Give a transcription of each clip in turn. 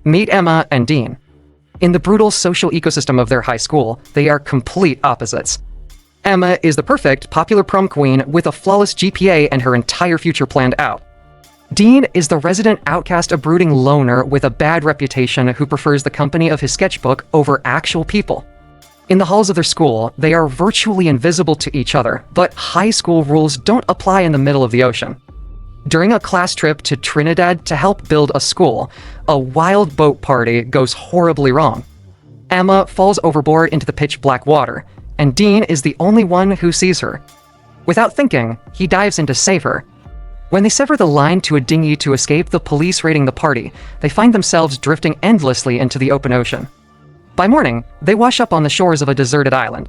Meet Emma and Dean. In the brutal social ecosystem of their high school, they are complete opposites. Emma is the perfect, popular prom queen with a flawless GPA and her entire future planned out. Dean is the resident outcast, a brooding loner with a bad reputation who prefers the company of his sketchbook over actual people. In the halls of their school, they are virtually invisible to each other, but high school rules don't apply in the middle of the ocean. During a class trip to Trinidad to help build a school, a wild boat party goes horribly wrong. Emma falls overboard into the pitch-black water, and Dean is the only one who sees her. Without thinking, he dives in to save her. When they sever the line to a dinghy to escape the police raiding the party, they find themselves drifting endlessly into the open ocean. By morning, they wash up on the shores of a deserted island.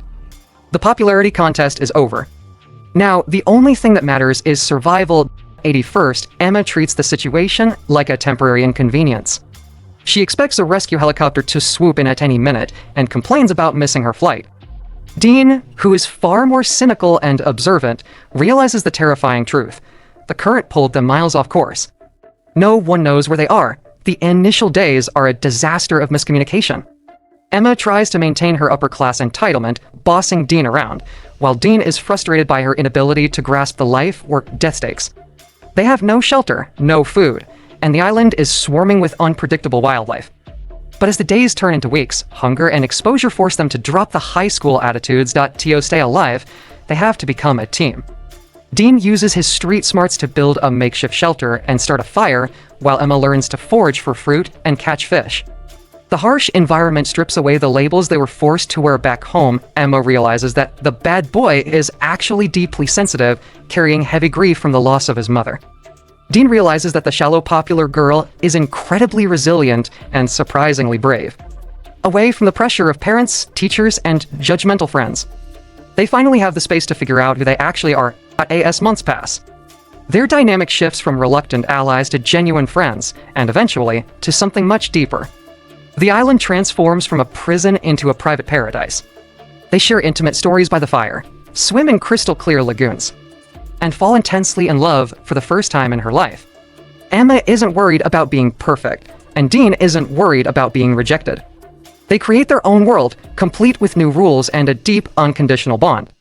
The popularity contest is over. Now, the only thing that matters is survival. 81st, Emma treats the situation like a temporary inconvenience. She expects a rescue helicopter to swoop in at any minute and complains about missing her flight. Dean, who is far more cynical and observant, realizes the terrifying truth. The current pulled them miles off course. No one knows where they are. The initial days are a disaster of miscommunication. Emma tries to maintain her upper-class entitlement, bossing Dean around, while Dean is frustrated by her inability to grasp the life or death stakes. They have no shelter, no food, and the island is swarming with unpredictable wildlife. But as the days turn into weeks, hunger and exposure force them to drop the high school attitudes. To stay alive, they have to become a team. Dean uses his street smarts to build a makeshift shelter and start a fire, while Emma learns to forage for fruit and catch fish. The harsh environment strips away the labels they were forced to wear back home. Emma realizes that the bad boy is actually deeply sensitive, carrying heavy grief from the loss of his mother. Dean realizes that the shallow popular girl is incredibly resilient and surprisingly brave. Away from the pressure of parents, teachers, and judgmental friends, they finally have the space to figure out who they actually are. As months pass, their dynamic shifts from reluctant allies to genuine friends, and eventually to something much deeper. The island transforms from a prison into a private paradise. They share intimate stories by the fire, swim in crystal-clear lagoons, and fall intensely in love for the first time in her life. Emma isn't worried about being perfect, and Dean isn't worried about being rejected. They create their own world, complete with new rules and a deep, unconditional bond.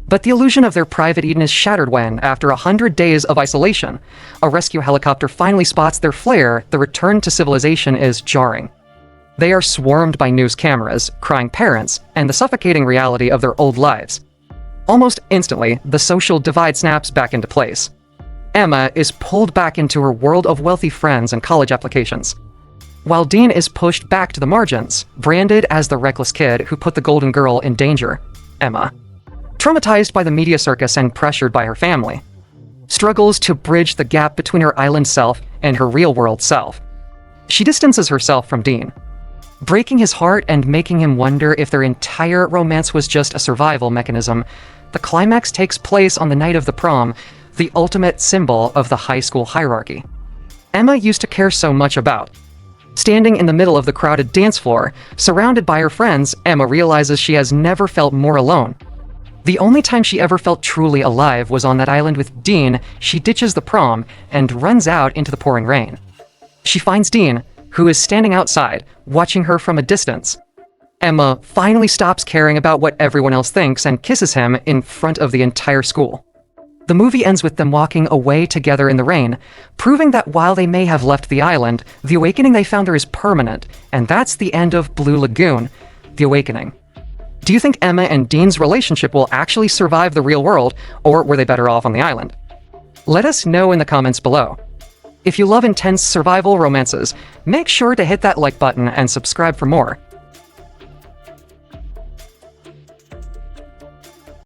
But the illusion of their private Eden is shattered when, after 100 days of isolation, a rescue helicopter finally spots their flare. The return to civilization is jarring. They are swarmed by news cameras, crying parents, and the suffocating reality of their old lives. Almost instantly, the social divide snaps back into place. Emma is pulled back into her world of wealthy friends and college applications, while Dean is pushed back to the margins, branded as the reckless kid who put the golden girl in danger. Emma, traumatized by the media circus and pressured by her family, struggles to bridge the gap between her island self and her real-world self. She distances herself from Dean, breaking his heart and making him wonder if their entire romance was just a survival mechanism. The climax takes place on the night of the prom, the ultimate symbol of the high school hierarchy Emma used to care so much about. Standing in the middle of the crowded dance floor, surrounded by her friends, Emma realizes she has never felt more alone. The only time she ever felt truly alive was on that island with Dean. She ditches the prom and runs out into the pouring rain. She finds Dean, who is standing outside, watching her from a distance. Emma finally stops caring about what everyone else thinks and kisses him in front of the entire school. The movie ends with them walking away together in the rain, proving that while they may have left the island, the awakening they found there is permanent, and that's the end of Blue Lagoon, the awakening. Do you think Emma and Dean's relationship will actually survive the real world, or were they better off on the island? Let us know in the comments below. If you love intense survival romances, make sure to hit that like button and subscribe for more.